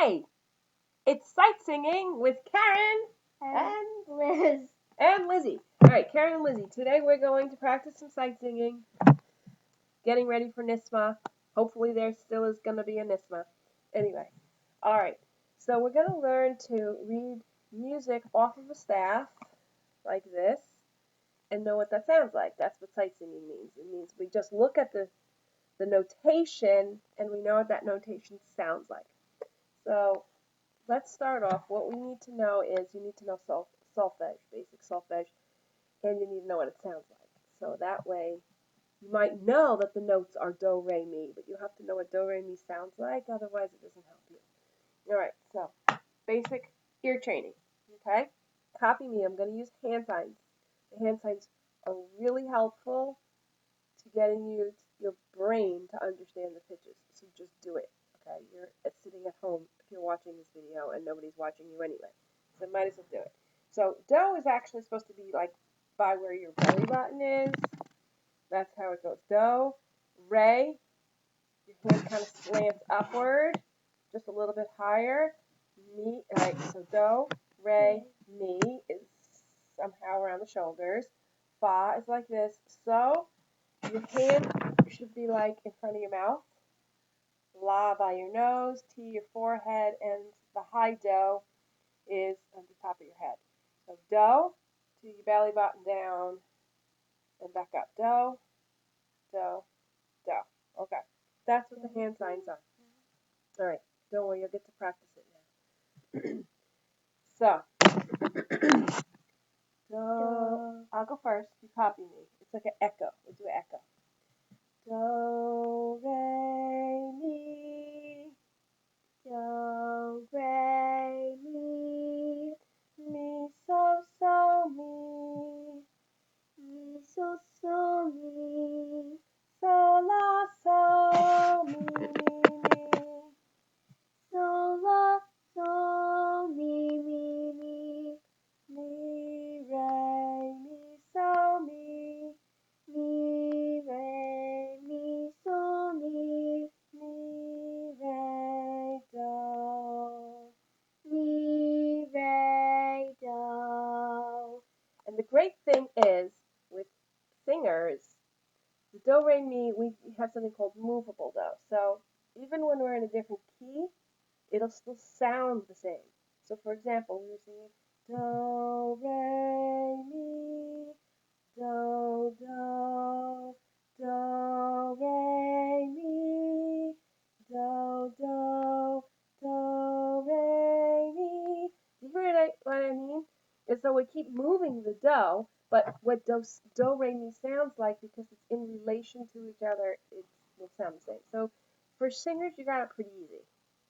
Hey, it's sight singing with Karen and Liz and Lizzie. All right, Karen and Lizzie. Today we're going to practice some sight singing, getting ready for NYSSMA. Hopefully there still is going to be a NYSSMA. Anyway, all right. So we're going to learn to read music off of a staff like this and know what that sounds like. That's what sight singing means. It means we just look at the notation and we know what that notation sounds like. So let's start off. What we need to know is you need to know solfege, basic solfege, and you need to know what it sounds like. So that way you might know that the notes are do, re, mi, but you have to know what do, re, mi sounds like, otherwise it doesn't help you. Alright, so basic ear training. Okay? Copy me. I'm going to use hand signs. The hand signs are really helpful to getting your brain to understand the pitches. So just do it. Okay? You're sitting at home if you're watching this video and nobody's watching you anyway. So might as well do it. So do is actually supposed to be like by where your belly button is. That's how it goes. Do, re, your hand kind of slants upward, just a little bit higher. Mi, right, so do, re, mi is somehow around the shoulders. Fa is like this. So your hand should be like in front of your mouth. La by your nose, T your forehead, and the high do is on the top of your head. So do to your belly button down and back up. Do, do, do. Okay. That's what the hand signs are. All right. Don't worry, you'll get to practice it now. So, do. I'll go first. You copy me. It's like an echo. We'll do an echo. Do, re, mi. do, re, mi, Mi, so, mi. mi, so, mi, So, la, so, mi, mi. so, la, so, mi, mi, Mi, re, mi, so, mi. mi, re, mi, so, mi, Mi, re, do. mi, re, do. And the great thing is, with singers, the do, re, mi, we have something called movable do. So even when we're in a different key, it'll still sound the same. So for example, we were singing do, re, mi, do, do, do, re, mi, do, do, do, re, mi. Do you hear what I mean? And so we keep moving the do, but what do, re, mi sounds like, because it's in relation to each other, it will sound the same. So for singers, you got it pretty easy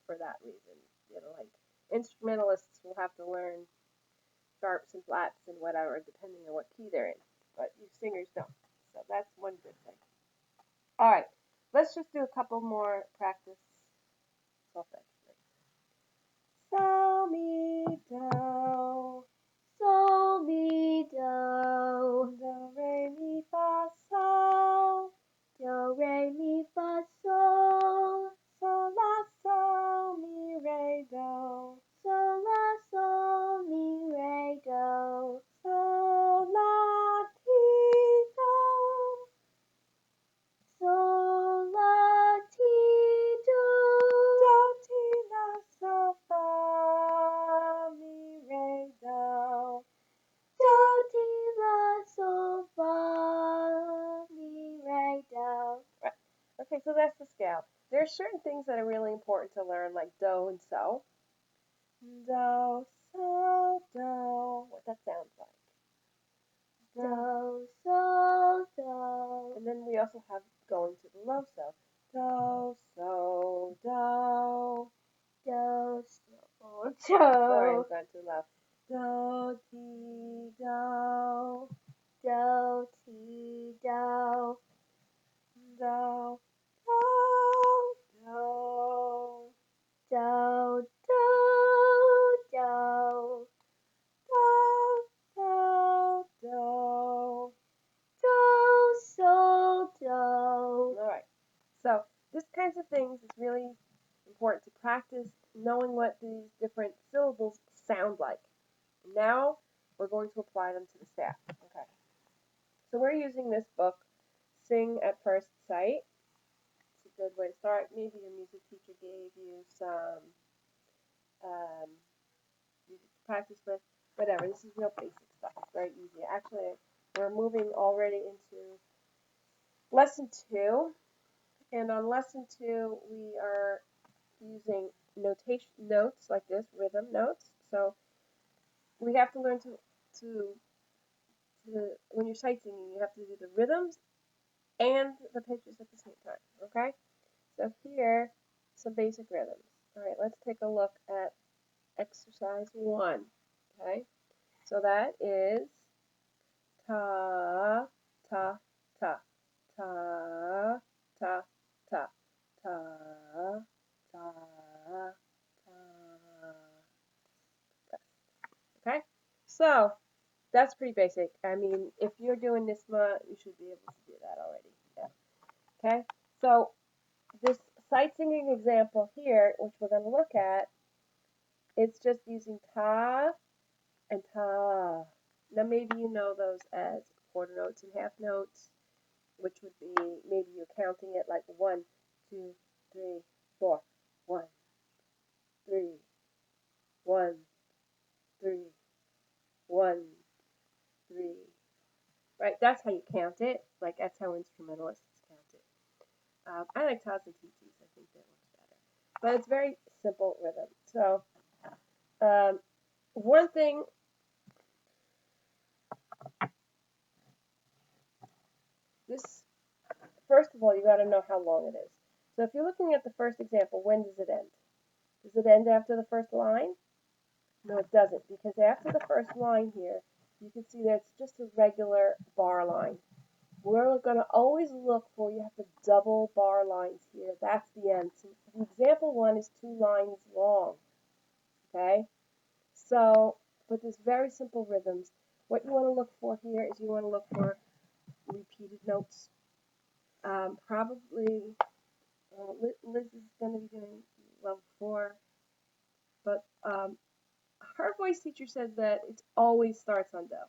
for that reason. You know, like instrumentalists will have to learn sharps and flats and whatever, depending on what key they're in. But you singers don't. So that's one good thing. All right, let's just do a couple more practice solfege. So, mi, do, So, mi, do, do, re, mi, fa, sol, do, re, mi, fa, sol, sol, la, sol, mi, re, do, sol, la, sol, mi, re, do, sol, la, ti, do, sol, la, ti, do, do, ti, la, sol, fa, mi, re, do, do, ti, la, sol, fa, mi, re, do. Right. Okay, so that's the scale. There are certain things that are really important to learn, like do and so. Do, so, do. What that sounds like. Do, so, do, And then we also have going to the low so. Do, so, do. do, so, Sorry, I'm do, going too low. Do, ti, do. do, ti, do, Do, do, do. do, do, Do, do, do. do, so, do. All right. So this kinds of things is really important to practice knowing what these different syllables sound like. Now we're going to apply them to the staff. Okay. So we're using this book, Sing at First Sight. It's a good way to start. Maybe your music teacher gave you some music to practice with. Whatever. This is real basic stuff. It's very easy. Actually, we're moving already into lesson 2. And on lesson 2, we are using notes like this, rhythm notes. So we have to learn to when you're sight singing, you have to do the rhythms and the pitches at the same time. Okay? So here, some basic rhythms. All right, let's take a look at exercise 1. Okay? So that is ta, ta, ta, ta, ta, ta, ta, ta, ta. Okay? So that's pretty basic. I mean, if you're doing NYSSMA, you should be able to do that already. Yeah. Okay? So this sight singing example here, which we're going to look at, it's just using ta and ta. Now maybe you know those as quarter notes and half notes, which would be maybe you're counting it like 1, 2, 3, 4, 1, 3, 1, 3, 1, 3. Right? That's how you count it. Like that's how instrumentalists count it. I like tas and tt's. I think that one's better. But it's very simple rhythm. So one thing, this first of all, you got to know how long it is. So if you're looking at the first example, when does it end? Does it end after the first line? No, it doesn't, because after the first line here, you can see that it's just a regular bar line. We're going to always look for, you have the double bar lines here. That's the end. So the example 1 is 2 lines long. Okay? So, but there's very simple rhythms. What you want to look for here is you want to look for repeated notes. Probably Liz is going to be doing level 4, but her voice teacher said that it always starts on do.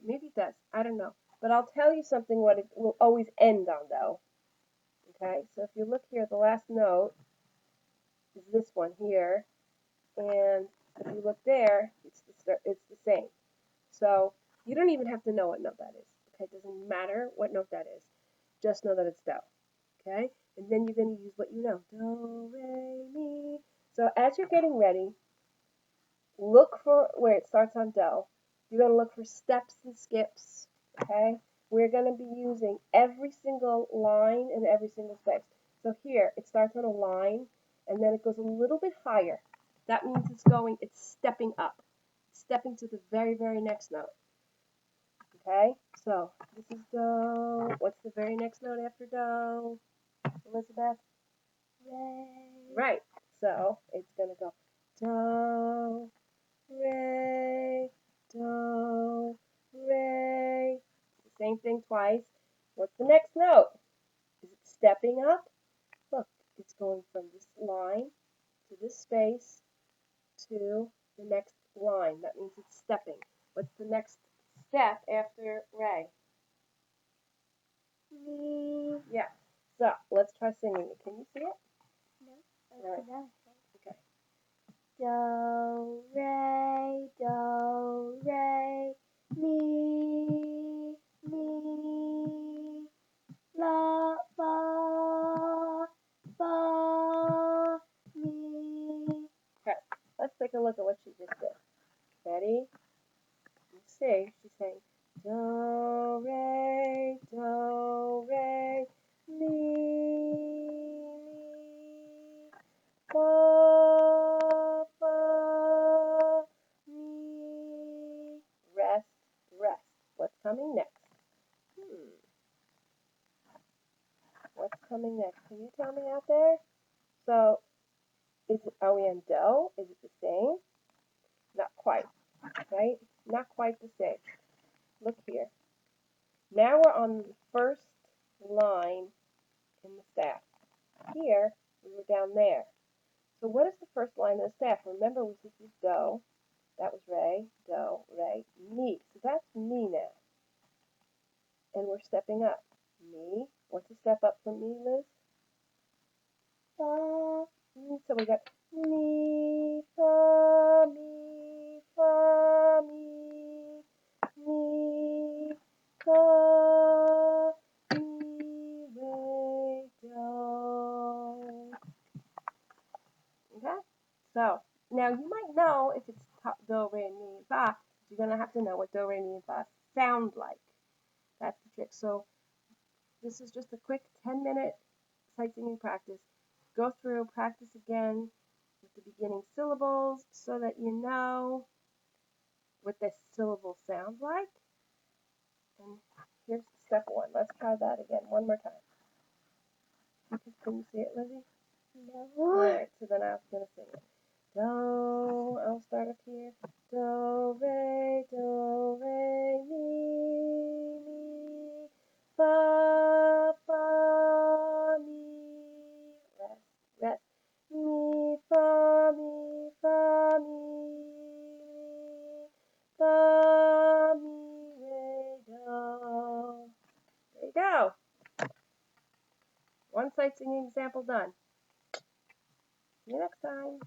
Maybe it does. I don't know. But I'll tell you something, what it will always end on do. Okay, so if you look here, the last note is this one here, and if you look there, it's the same. So you don't even have to know what note that is. Okay, it doesn't matter what note that is. Just know that it's do. Okay, and then you're going to use what you know. Do, re, mi. So as you're getting ready, look for where it starts on do. You're going to look for steps and skips. Okay, we're going to be using every single line and every single space. So here, it starts on a line, and then it goes a little bit higher. That means it's stepping up. Stepping to the very, very next note. Okay, so this is do. What's the very next note after do, Elizabeth? Re. Right, so it's going to go do, re, do, re. The same thing twice. What's the next note? Is it stepping up? Look, it's going from this line to this space to the next line. That means it's stepping. What's the next step after re? Mi. Yeah. So let's try singing it. Can you see it? No. Right. Okay. Do, re, mi, la, fa, mi. Okay. Let's take a look at what she just did. Ready? Let's see. She's saying do, re, mi, fa, mi. Rest, rest. What's coming next? What's coming next? Can you tell me out there? So, are we on do? Is it the same? Not quite, right? Not quite the same. Look here. Now we're on the first line in the staff. Here, we were down there. So what is the first line of the staff? Remember, this is do. That was re, do, re, mi. So that's mi now. And we're stepping up. Mi. What's a step up from mi, Liz? Fa. So we got mi, fa, mi, fa, mi, mi, fa, mi, re, do. Okay? So, now you might know if it's do, re, mi, fa, you're going to have to know what do, re, mi, fa sound like. That's the trick. So, this is just a quick 10-minute sight singing practice. Go through, practice again with the beginning syllables so that you know what the syllables sound like. And here's step one. Let's try that again one more time. Can you see it, Lizzie? No. Alright, so then I was going to sing it. Do, I'll start up here. Do, re, mi, mi, fa, fa, mi, rest, rest. Mi, fa, mi, fa, mi, fa, mi, re, do. There you go. One sight singing example done. See you next time.